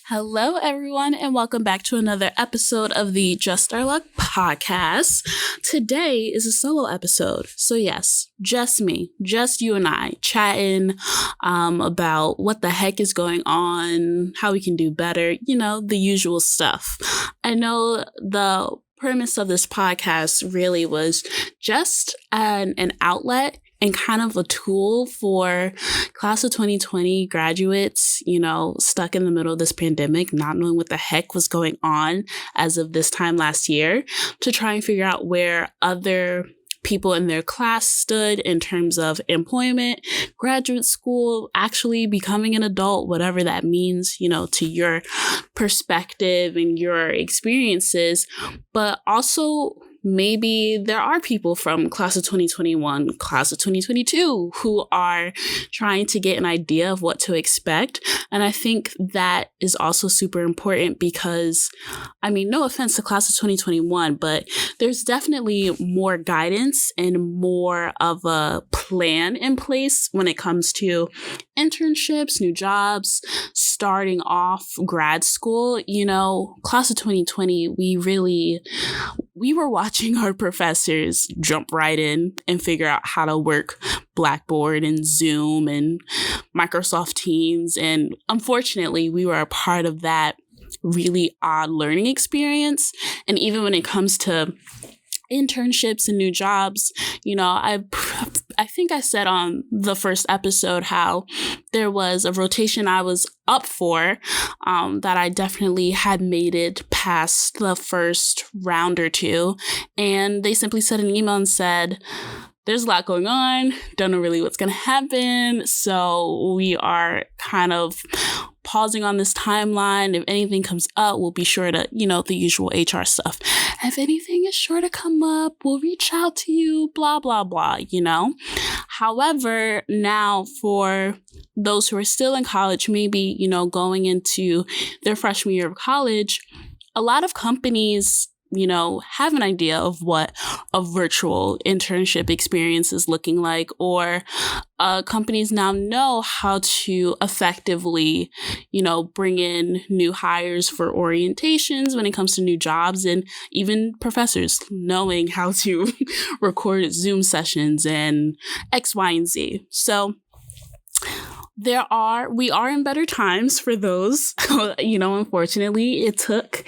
Hello, everyone, and welcome back to another episode of the Just Our Luck podcast. Today is a solo episode. So yes, just me, just you and I chatting about what the heck is going on, how we can do better, the usual stuff. I know the premise of this podcast really was just an outlet and kind of a tool for class of 2020 graduates, stuck in the middle of this pandemic, not knowing what the heck was going on as of this time last year, to try and figure out where other people in their class stood in terms of employment, graduate school, actually becoming an adult, whatever that means, to your perspective and your experiences, but also maybe there are people from class of 2021, class of 2022 who are trying to get an idea of what to expect. And I think that is also super important because, no offense to class of 2021, but there's definitely more guidance and more of a plan in place when it comes to internships, new jobs, starting off grad school. Class of 2020, we were watching our professors jump right in and figure out how to work Blackboard and Zoom and Microsoft Teams. And unfortunately, we were a part of that really odd learning experience. And even when it comes to internships and new jobs, I think I said on the first episode how there was a rotation I was up for that I definitely had made it past the first round or two. And they simply sent an email and said, there's a lot going on, don't know really what's going to happen. So we are kind of pausing on this timeline. If anything comes up, we'll be sure to, the usual HR stuff. If anything is sure to come up, we'll reach out to you, blah, blah, blah, However, now for those who are still in college, maybe, going into their freshman year of college, a lot of companies have an idea of what a virtual internship experience is looking like, or companies now know how to effectively, bring in new hires for orientations when it comes to new jobs, and even professors knowing how to record Zoom sessions and X, Y, and Z. So we are in better times for those. Unfortunately, it took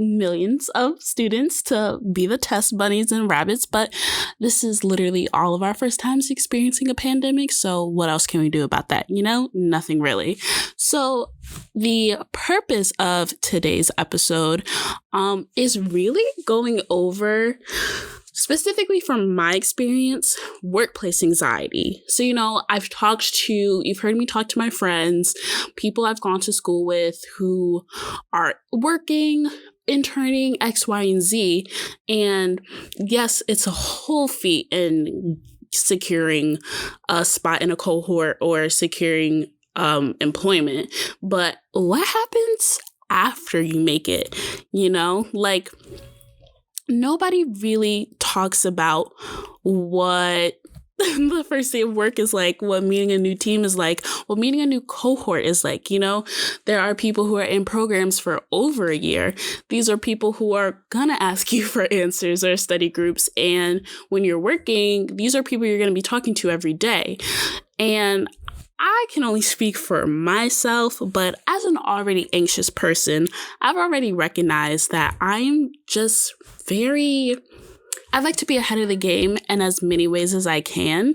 millions of students to be the test bunnies and rabbits, but this is literally all of our first times experiencing a pandemic. So what else can we do about that? Nothing really. So the purpose of today's episode is really going over, specifically from my experience, workplace anxiety. So, you've heard me talk to my friends, people I've gone to school with who are working, interning, X, Y, and Z. And yes, it's a whole feat in securing a spot in a cohort or securing employment. But what happens after you make it? Nobody really talks about what the first day of work is like, what meeting a new team is like, what meeting a new cohort is like. There are people who are in programs for over a year. These are people who are gonna ask you for answers or study groups. And when you're working, these are people you're gonna be talking to every day. And I can only speak for myself, but as an already anxious person, I've already recognized that I'm just I like to be ahead of the game in as many ways as I can.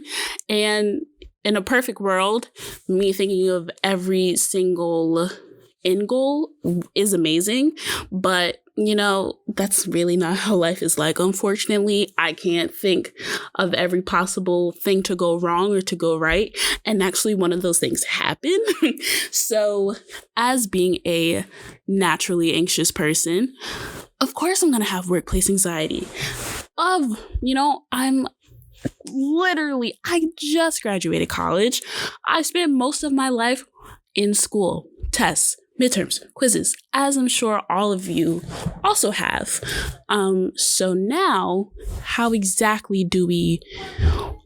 And in a perfect world, me thinking of every single end goal is amazing. But, that's really not how life is like. Unfortunately, I can't think of every possible thing to go wrong or to go right. And actually, one of those things happen. So as being a naturally anxious person, of course, I'm going to have workplace anxiety. I just graduated college. I spent most of my life in school, tests, midterms, quizzes, as I'm sure all of you also have. So now, how exactly do we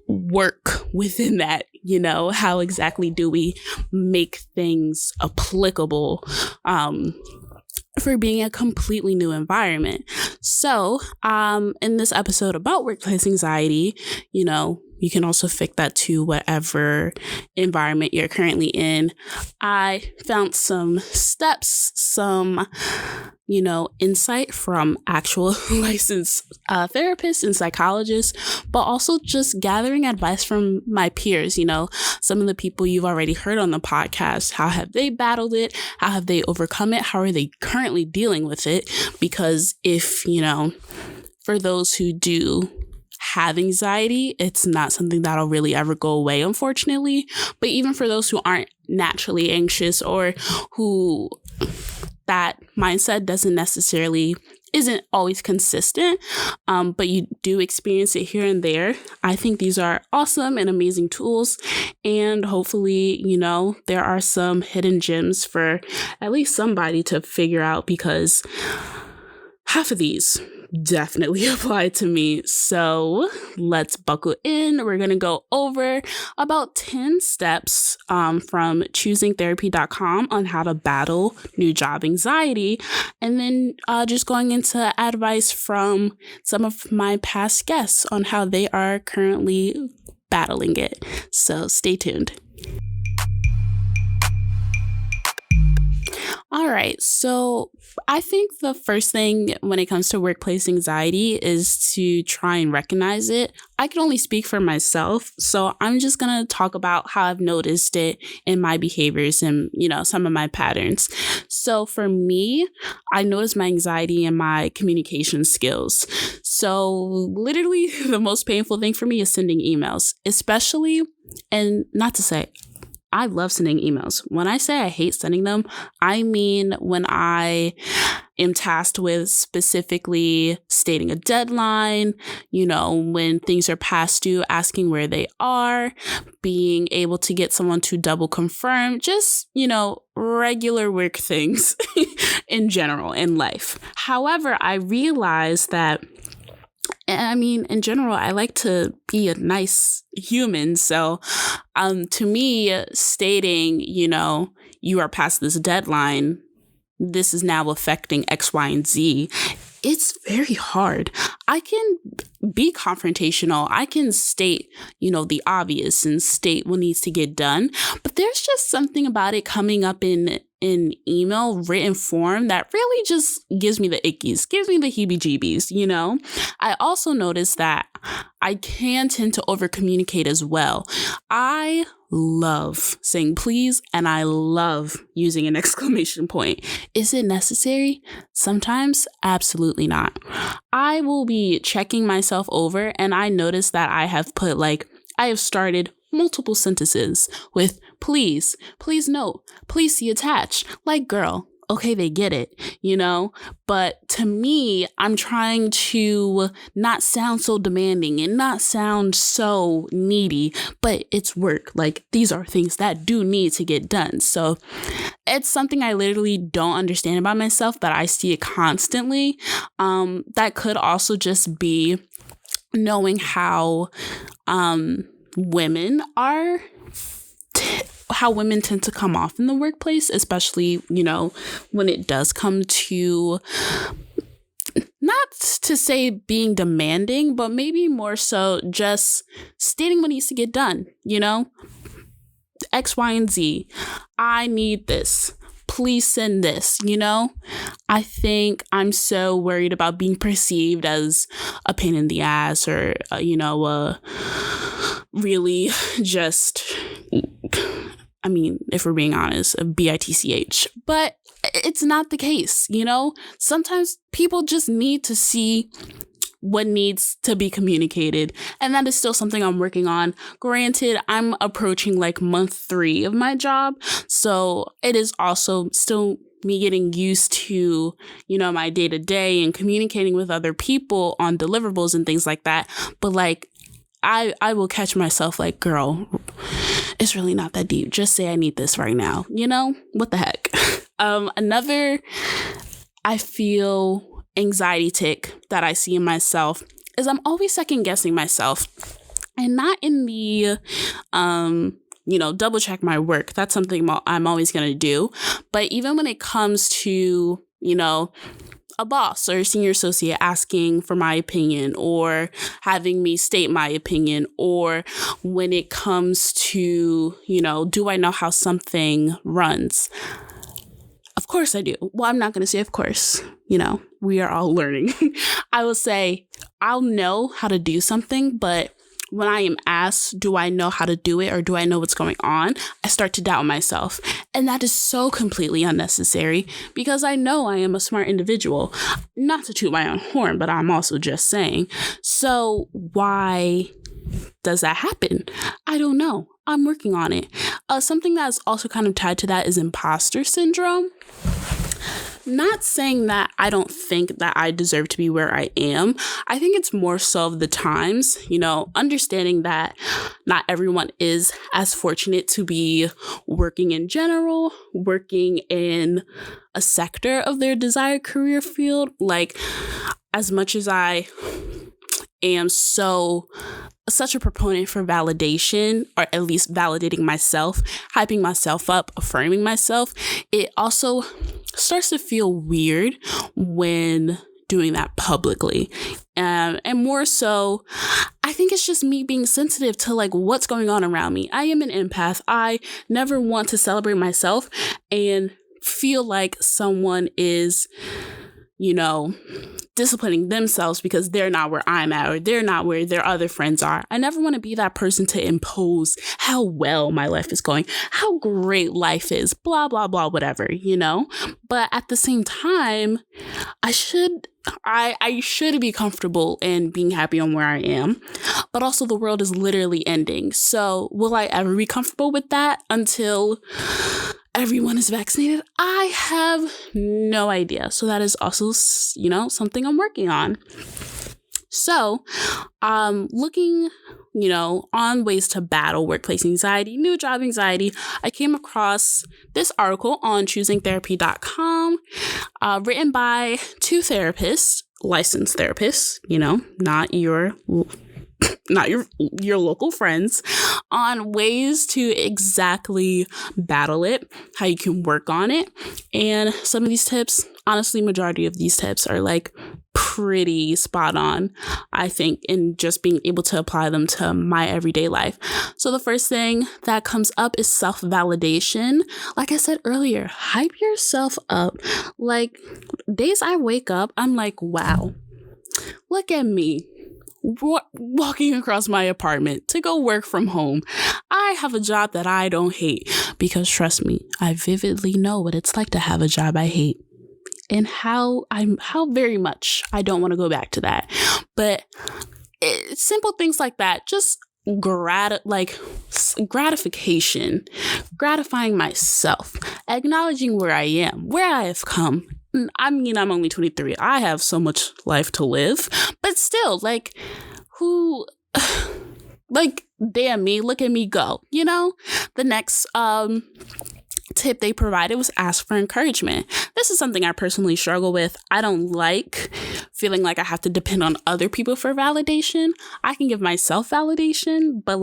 work within that? How exactly do we make things applicable for being a completely new environment? So in this episode about workplace anxiety, you can also fit that to whatever environment you're currently in. I found some steps, some insight from actual licensed therapists and psychologists, but also just gathering advice from my peers, some of the people you've already heard on the podcast. How have they battled it? How have they overcome it? How are they currently dealing with it? Because if, for those who do have anxiety, it's not something that'll really ever go away, unfortunately. But even for those who aren't naturally anxious or who that mindset isn't always consistent, but you do experience it here and there, I think these are awesome and amazing tools. And hopefully, there are some hidden gems for at least somebody to figure out, because half of these definitely apply to me. So let's buckle in. We're going to go over about 10 steps from choosingtherapy.com on how to battle new job anxiety. And then just going into advice from some of my past guests on how they are currently battling it. So stay tuned. All right, so I think the first thing when it comes to workplace anxiety is to try and recognize it. I can only speak for myself, so I'm just going to talk about how I've noticed it in my behaviors and, some of my patterns. So for me, I noticed my anxiety in my communication skills. So literally the most painful thing for me is sending emails, especially, and not to say, I love sending emails. When I say I hate sending them, I mean when I am tasked with specifically stating a deadline, when things are past due, asking where they are, being able to get someone to double confirm, just, regular work things in general in life. However, I realized that in general, I like to be a nice human. So, to me, stating, you are past this deadline, this is now affecting X, Y, and Z, it's very hard. I can be confrontational. I can state, the obvious and state what needs to get done. But there's just something about it coming up in email written form that really just gives me the ickies, gives me the heebie-jeebies, I also noticed that I can tend to over communicate as well. I love saying please, and I love using an exclamation point. Is it necessary? Sometimes, absolutely not. I will be checking myself over, and I notice that I have started multiple sentences with please note, please see attached. Like, girl, okay, they get it, but to me, I'm trying to not sound so demanding and not sound so needy, but it's work. Like, these are things that do need to get done. So it's something I literally don't understand about myself, but I see it constantly. That could also just be knowing how women are, how women tend to come off in the workplace, especially, when it does come to, not to say being demanding, but maybe more so just stating what needs to get done, X, Y, and Z. I need this. Please send this, I think I'm so worried about being perceived as a pain in the ass or, really just, if we're being honest, a bitch. But it's not the case, Sometimes people just need to see what needs to be communicated. And that is still something I'm working on. Granted, I'm approaching month 3 of my job. So it is also still me getting used to, my day to day and communicating with other people on deliverables and things like that. But I will catch myself girl, it's really not that deep. Just say I need this right now. What the heck? Another, I feel, anxiety tick that I see in myself is I'm always second guessing myself, and not in the, double check my work. That's something I'm always going to do. But even when it comes to, a boss or a senior associate asking for my opinion or having me state my opinion, or when it comes to, do I know how something runs? Of course I do. Well, I'm not going to say of course. We are all learning. I will say I'll know how to do something, but when I am asked, do I know how to do it or do I know what's going on? I start to doubt myself. And that is so completely unnecessary because I know I am a smart individual. Not to toot my own horn, but I'm also just saying. So why does that happen? I don't know. I'm working on it. Something that's also kind of tied to that is imposter syndrome. Not saying that I don't think that I deserve to be where I am. I think it's more so of the times, understanding that not everyone is as fortunate to be working in general, working in a sector of their desired career field. Like, as much as I am such a proponent for validation, or at least validating myself, hyping myself up, affirming myself, it also starts to feel weird when doing that publicly. And more so, I think it's just me being sensitive to what's going on around me. I am an empath. I never want to celebrate myself and feel like someone is, disciplining themselves because they're not where I'm at or they're not where their other friends are. I never want to be that person to impose how well my life is going, how great life is, blah, blah, blah, whatever, But at the same time, I should be comfortable in being happy on where I am, but also the world is literally ending. So will I ever be comfortable with that until everyone is vaccinated? I have no idea. So that is also, something I'm working on. So, looking, on ways to battle workplace anxiety, new job anxiety, I came across this article on choosingtherapy.com, written by two therapists, licensed therapists, not your local friends, on ways to exactly battle it, how you can work on it. And some of these tips, honestly, majority of these tips are pretty spot on, I think, in just being able to apply them to my everyday life. So the first thing that comes up is self-validation. Like I said earlier, hype yourself up. Days I wake up, I'm like, wow, look at me. Walking across my apartment to go work from home. I have a job that I don't hate because, trust me, I vividly know what it's like to have a job I hate and how very much I don't want to go back to that. But simple things like that, just gratification, gratifying myself, acknowledging where I am, where I have come. I'm only 23. I have so much life to live, but still, damn me, look at me go, The next tip they provided was ask for encouragement. This is something I personally struggle with. I don't like feeling like I have to depend on other people for validation. I can give myself validation, but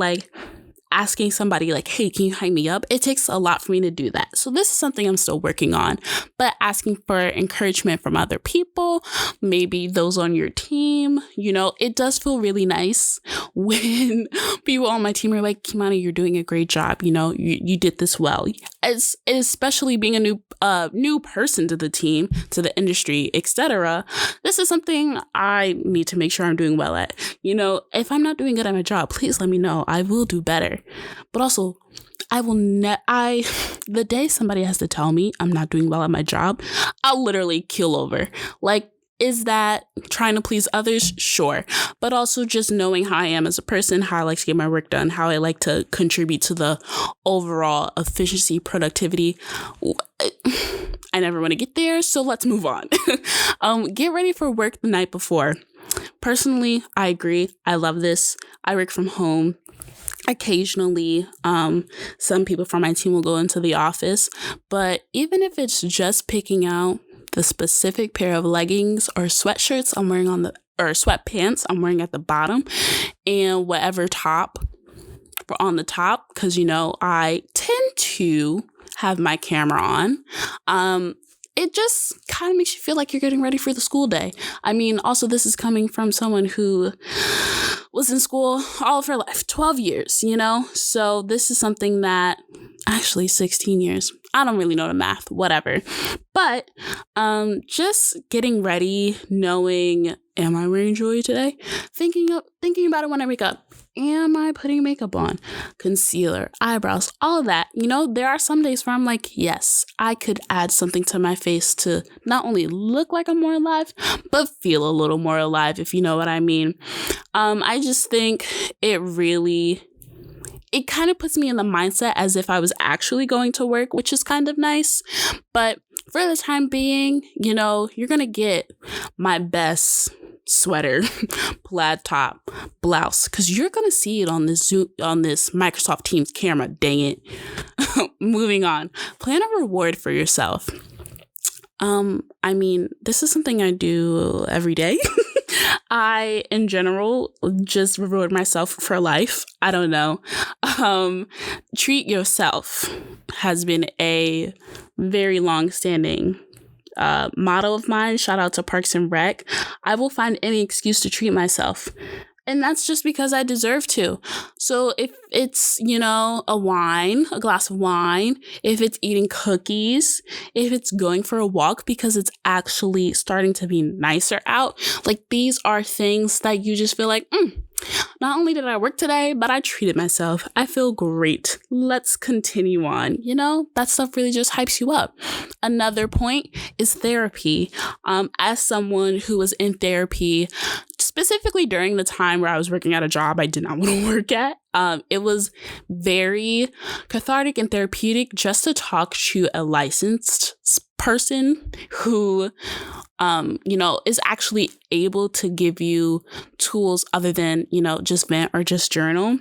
asking somebody hey, can you hype me up? It takes a lot for me to do that. So this is something I'm still working on, but asking for encouragement from other people, maybe those on your team, it does feel really nice when people on my team are like, Kimani, you're doing a great job. You did this well. Especially being a new person to the team, to the industry, etc. This is something I need to make sure I'm doing well at. If I'm not doing good at my job, please let me know. I will do better. But also, the day somebody has to tell me I'm not doing well at my job, I'll literally keel over. Is that trying to please others? Sure. But also just knowing how I am as a person, how I like to get my work done, how I like to contribute to the overall efficiency, productivity. I never want to get there, so let's move on. Get ready for work the night before. Personally, I agree. I love this. I work from home. occasionally, some people from my team will go into the office, but even if it's just picking out the specific pair of leggings or sweatshirts I'm wearing or sweatpants I'm wearing at the bottom, and whatever top on the top, because, I tend to have my camera on, it just kind of makes you feel like you're getting ready for the school day. I mean, also, this is coming from someone who was in school all of her life, 12 years, So this is something that, actually 16 years. I don't really know the math, whatever. But just getting ready, knowing, am I wearing jewelry today? Thinking about it when I wake up. Am I putting makeup on? Concealer, eyebrows, all of that. There are some days where I'm like, yes, I could add something to my face to not only look like I'm more alive, but feel a little more alive, if you know what I mean. I just think it kind of puts me in the mindset as if I was actually going to work, which is kind of nice. But for the time being, you're going to get my best sweater, plaid top, blouse, because you're going to see it on this Microsoft Teams camera. Dang it. Moving on. Plan a reward for yourself. This is something I do every day. I, in general, just reward myself for life. I don't know. Treat yourself has been a very long-standing motto of mine. Shout out to Parks and Rec. I will find any excuse to treat myself. And that's just because I deserve to. So if it's, a glass of wine, if it's eating cookies, if it's going for a walk because it's actually starting to be nicer out, these are things that you just feel like, not only did I work today, but I treated myself. I feel great. Let's continue on. That stuff really just hypes you up. Another point is therapy. As someone who was in therapy, specifically during the time where I was working at a job I did not want to work at, it was very cathartic and therapeutic just to talk to a licensed person who, is actually able to give you tools other than, just vent or just journal.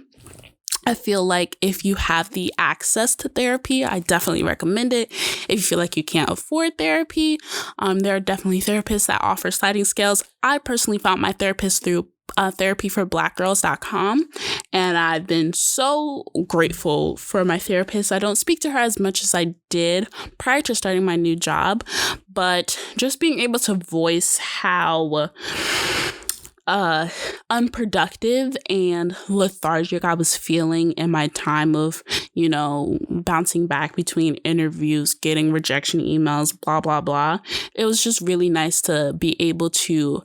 I feel like if you have the access to therapy, I definitely recommend it. If you feel like you can't afford therapy, there are definitely therapists that offer sliding scales. I personally found my therapist through therapyforblackgirls.com, and I've been so grateful for my therapist. I don't speak to her as much as I did prior to starting my new job, but just being able to voice how unproductive and lethargic I was feeling in my time of, bouncing back between interviews, getting rejection emails, blah, blah, blah. It was just really nice to be able to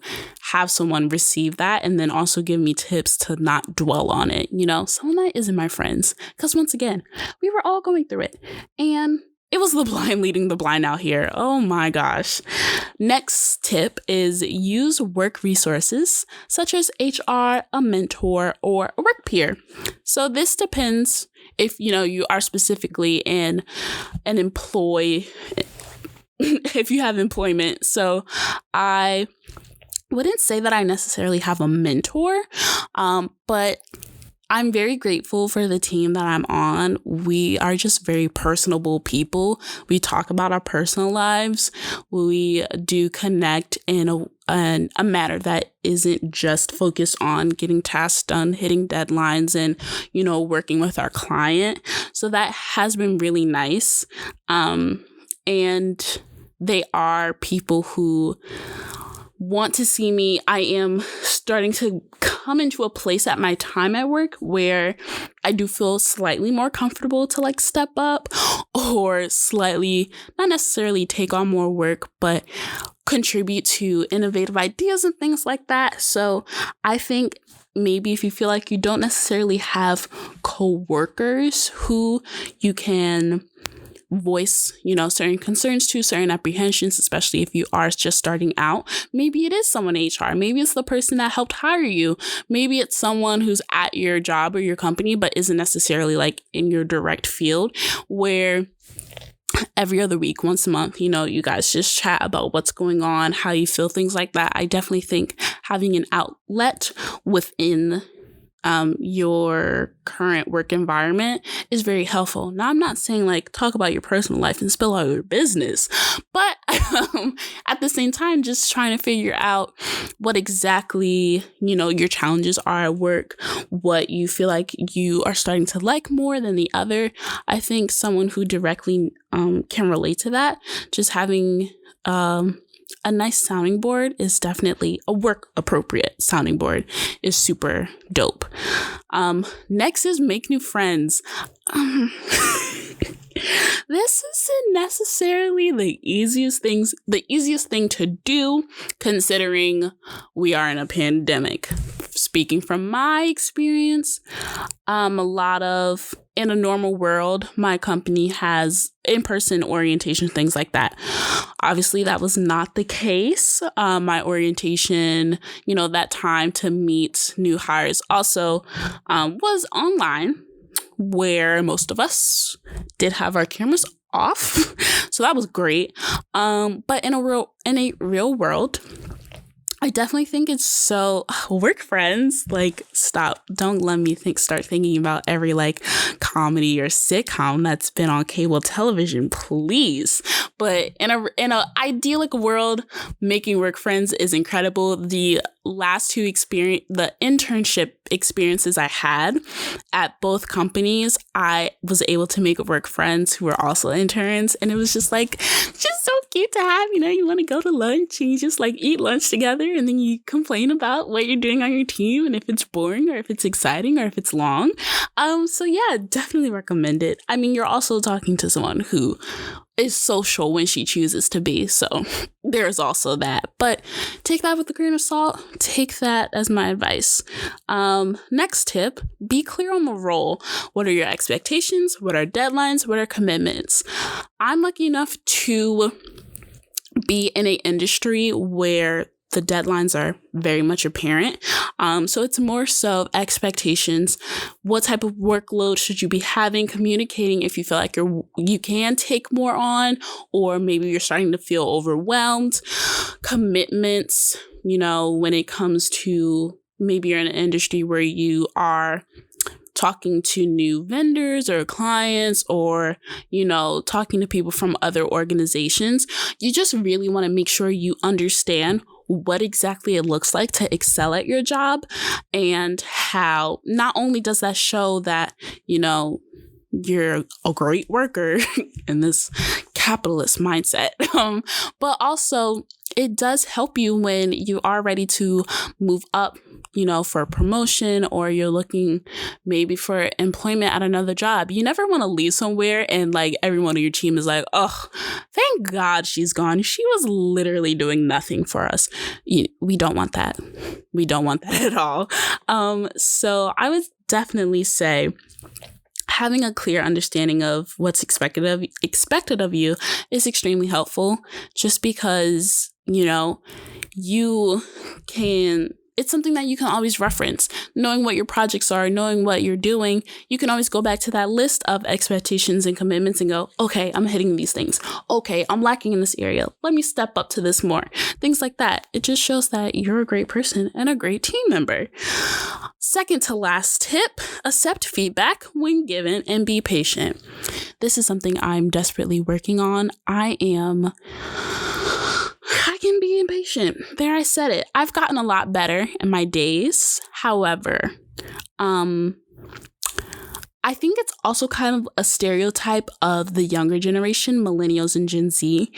have someone receive that and then also give me tips to not dwell on it. Someone that isn't my friends. Because once again, we were all going through it. And it was the blind leading the blind out here. Oh my gosh. Next tip is use work resources such as HR, a mentor, or a work peer. So this depends if, you are specifically in an employee, if you have employment. So I wouldn't say that I necessarily have a mentor, but I'm very grateful for the team that I'm on. We are just very personable people. We talk about our personal lives. We do connect in a manner that isn't just focused on getting tasks done, hitting deadlines, and, working with our client. So that has been really nice. And they are people who want to see me. I am starting to come into a place at my time at work where I do feel slightly more comfortable to step up or slightly, not necessarily take on more work, but contribute to innovative ideas and things like that. So I think maybe if you feel like you don't necessarily have coworkers who you can voice, certain concerns to, certain apprehensions, especially if you are just starting out. Maybe it is someone in HR. Maybe it's the person that helped hire you. Maybe it's someone who's at your job or your company, but isn't necessarily in your direct field, where every other week, once a month, you guys just chat about what's going on, how you feel, things like that. I definitely think having an outlet within your current work environment is very helpful. Now, I'm not saying like talk about your personal life and spill out your business, but at the same time, just trying to figure out what exactly, your challenges are at work, what you feel like you are starting to like more than the other. I think someone who directly can relate to that, just having a nice sounding board is definitely a work appropriate sounding board is super dope. Next is make new friends. This isn't necessarily the easiest thing to do, considering we are in a pandemic. Speaking from my experience, in a normal world, my company has in-person orientation, things like that. Obviously, that was not the case. My orientation, that time to meet new hires also was online, where most of us did have our cameras off. So that was great. But in a real world, I definitely think it's so work friends. Like, stop. Don't let me start thinking about every comedy or sitcom that's been on cable television, please. But in a idyllic world, making work friends is incredible. The last two the internship experiences I had at both companies, I was able to make work friends who were also interns, and it was just so cute to have. You want to go to lunch and you just eat lunch together, and then you complain about what you're doing on your team and if it's boring or if it's exciting or if it's long. So yeah, definitely recommend it. I mean, you're also talking to someone who is social when she chooses to be. So there's also that. But take that with a grain of salt. Take that as my advice. Next tip, be clear on the role. What are your expectations? What are deadlines? What are commitments? I'm lucky enough to be in an industry where the deadlines are very much apparent. So it's more so expectations. What type of workload should you be having? Communicating if you feel like you can take more on, or maybe you're starting to feel overwhelmed. Commitments, when it comes to maybe you're in an industry where you are talking to new vendors or clients, or, talking to people from other organizations. You just really want to make sure you understand what exactly it looks like to excel at your job, and how not only does that show that, you're a great worker in this capitalist mindset, but also it does help you when you are ready to move up, for a promotion, or you're looking maybe for employment at another job. You never want to leave somewhere and everyone on your team is like, oh, thank God she's gone. She was literally doing nothing for us. We don't want that. We don't want that at all. So I would definitely say having a clear understanding of what's expected of you is extremely helpful, just because, it's something that you can always reference. Knowing what your projects are, knowing what you're doing, you can always go back to that list of expectations and commitments and go, okay, I'm hitting these things. Okay, I'm lacking in this area. Let me step up to this more. Things like that. It just shows that you're a great person and a great team member. Second to last tip, accept feedback when given and be patient. This is something I'm desperately working on. I can be impatient. There, I said it. I've gotten a lot better in my days. However, I think it's also kind of a stereotype of the younger generation, millennials and Gen Z,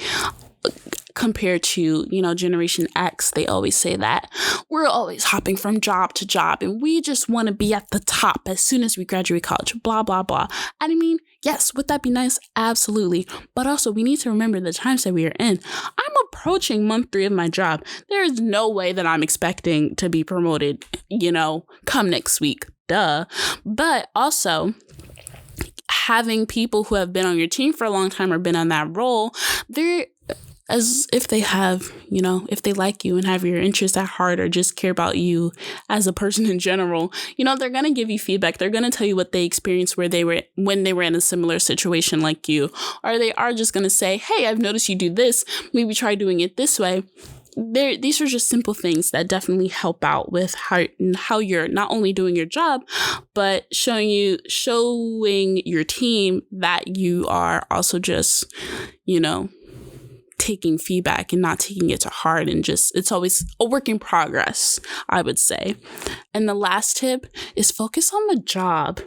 compared to, Generation X. They always say that we're always hopping from job to job and we just want to be at the top as soon as we graduate college, blah, blah, blah. And I mean, yes, would that be nice? Absolutely. But also, we need to remember the times that we are in. I'm approaching month 3 of my job. There is no way that I'm expecting to be promoted, come next week. Duh. But also, having people who have been on your team for a long time or been on that role, as if they have, if they like you and have your interests at heart or just care about you as a person in general, they're going to give you feedback. They're going to tell you what they experienced when they were in a similar situation like you, or they are just going to say, hey, I've noticed you do this. Maybe try doing it this way. these are just simple things that definitely help out with how you're not only doing your job, but showing your team that you are also just, taking feedback and not taking it to heart, and just, it's always a work in progress, I would say. And the last tip is focus on the job.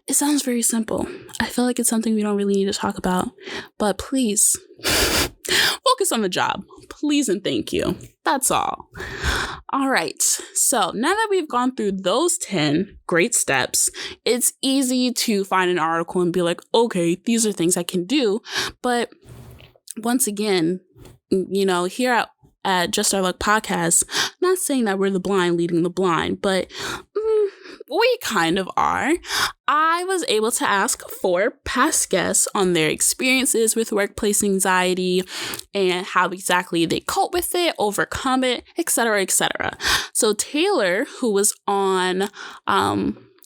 It sounds very simple. I feel like it's something we don't really need to talk about, but please focus on the job. Please and thank you. That's all. All right. So now that we've gone through those 10 great steps, it's easy to find an article and be like, okay, these are things I can do. But once again, here at Just Our Luck Podcast, not saying that we're the blind leading the blind, but we kind of are. I was able to ask 4 past guests on their experiences with workplace anxiety and how exactly they cope with it, overcome it, etc., etc. So Taylor, who was on,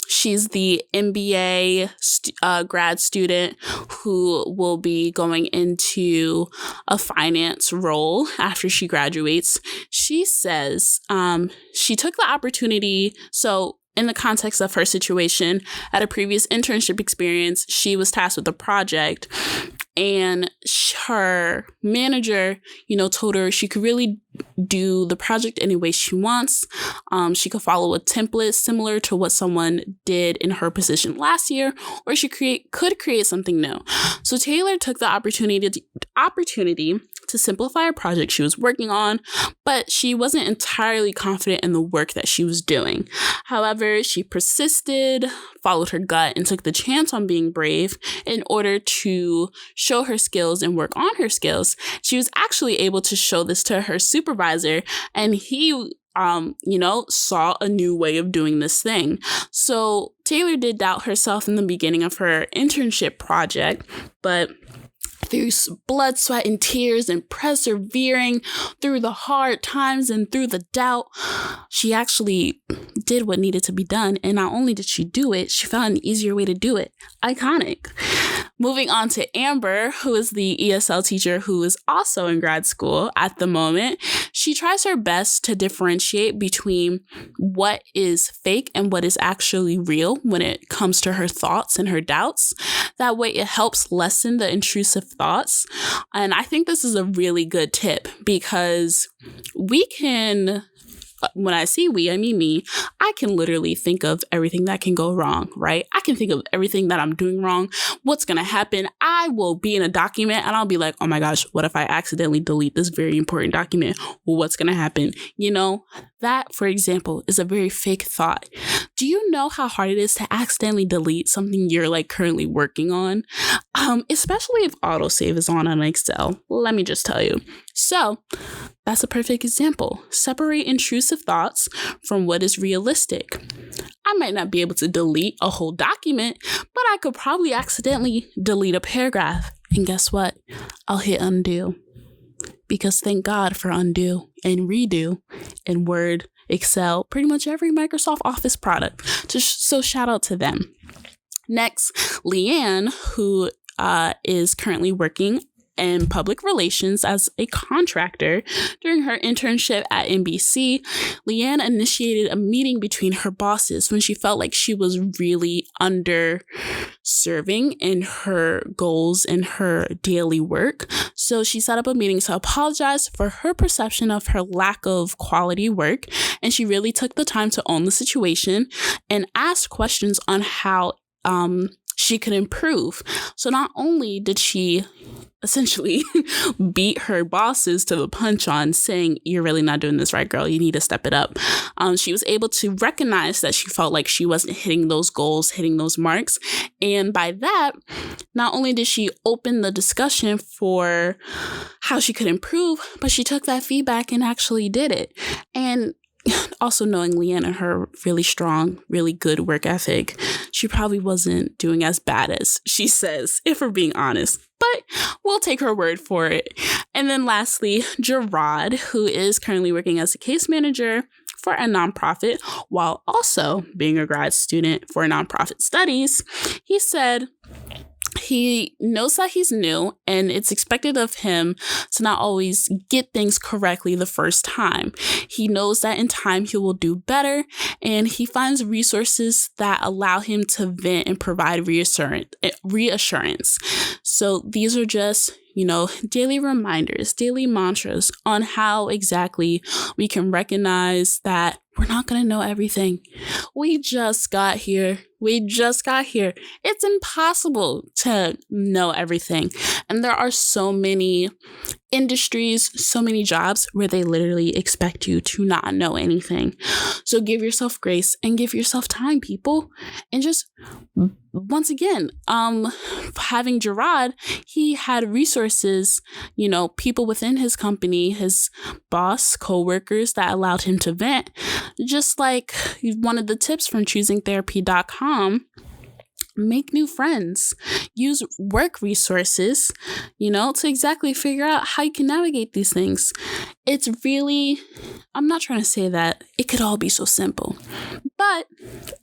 she's the MBA grad student who will be going into a finance role after she graduates. She says she took the opportunity. So in the context of her situation, at a previous internship experience, she was tasked with a project, and her manager, told her she could really do the project any way she wants. She could follow a template similar to what someone did in her position last year, or she could create something new. So Taylor took the opportunity to simplify a project she was working on, but she wasn't entirely confident in the work that she was doing. However, she persisted, followed her gut, and took the chance on being brave in order to show her skills and work on her skills. She was actually able to show this to her supervisor, and he saw a new way of doing this thing. So Taylor did doubt herself in the beginning of her internship project, but through blood, sweat, and tears, and persevering through the hard times and through the doubt, she actually did what needed to be done. And not only did she do it, she found an easier way to do it. Iconic. Moving on to Amber, who is the ESL teacher who is also in grad school at the moment. She tries her best to differentiate between what is fake and what is actually real when it comes to her thoughts and her doubts. That way it helps lessen the intrusive thoughts. And I think this is a really good tip, because we can, when I say we, I mean me, I can literally think of everything that can go wrong, right? I can think of everything that I'm doing wrong. What's going to happen? I will be in a document and I'll be like, oh my gosh, what if I accidentally delete this very important document? Well, what's going to happen? That, for example, is a very fake thought. Do you know how hard it is to accidentally delete something you're currently working on? Especially if autosave is on Excel. Let me just tell you. So that's a perfect example. Separate intrusive thoughts from what is realistic. I might not be able to delete a whole document, but I could probably accidentally delete a paragraph. And guess what? I'll hit undo. Because thank God for undo and redo in Word, Excel, pretty much every Microsoft Office product. So shout out to them. Next, Leanne, who is currently working in public relations as a contractor. During her internship at NBC, Leanne initiated a meeting between her bosses when she felt like she was really underserving in her goals and her daily work. So she set up a meeting to apologize for her perception of her lack of quality work, and she really took the time to own the situation and ask questions on how she could improve. So not only did she essentially beat her bosses to the punch on saying, you're really not doing this right, girl, you need to step it up, she was able to recognize that she felt like she wasn't hitting those goals, hitting those marks. And by that, not only did she open the discussion for how she could improve, but she took that feedback and actually did it. And also knowing Leanne and her really strong, really good work ethic, she probably wasn't doing as bad as she says, if we're being honest. But we'll take her word for it. And then lastly, Gerard, who is currently working as a case manager for a nonprofit while also being a grad student for nonprofit studies, he said He knows that he's new and it's expected of him to not always get things correctly the first time. He knows that in time he will do better, and he finds resources that allow him to vent and provide reassurance. So these are just, daily reminders, daily mantras on how exactly we can recognize that we're not going to know everything. We just got here. It's impossible to know everything. And there are so many industries, so many jobs where they literally expect you to not know anything. So give yourself grace and give yourself time, people. And just, once again, having Gerard, he had resources, people within his company, his boss, co-workers that allowed him to vent. Just like one of the tips from choosingtherapy.com, make new friends, use work resources, to exactly figure out how you can navigate these things. It's really, I'm not trying to say that it could all be so simple, but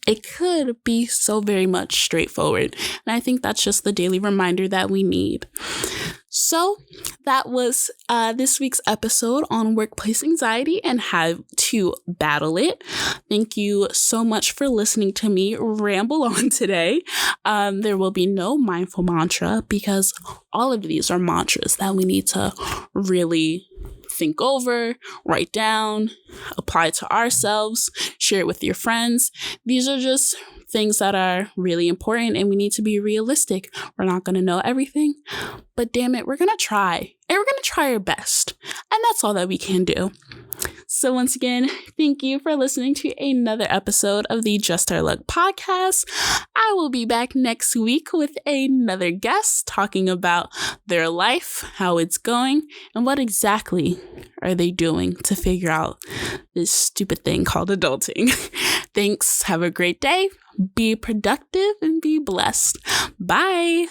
it could be so very much straightforward. And I think that's just the daily reminder that we need. So that was this week's episode on workplace anxiety and how to battle it. Thank you so much for listening to me ramble on today. There will be no mindful mantra because all of these are mantras that we need to really think over, write down, apply to ourselves, share it with your friends. These are just things that are really important, and we need to be realistic. We're not going to know everything, but damn it, we're going to try, and we're going to try our best. And that's all that we can do. So once again, thank you for listening to another episode of the Just Our Luck podcast. I will be back next week with another guest talking about their life, how it's going, and what exactly are they doing to figure out this stupid thing called adulting. Thanks. Have a great day. Be productive and be blessed. Bye.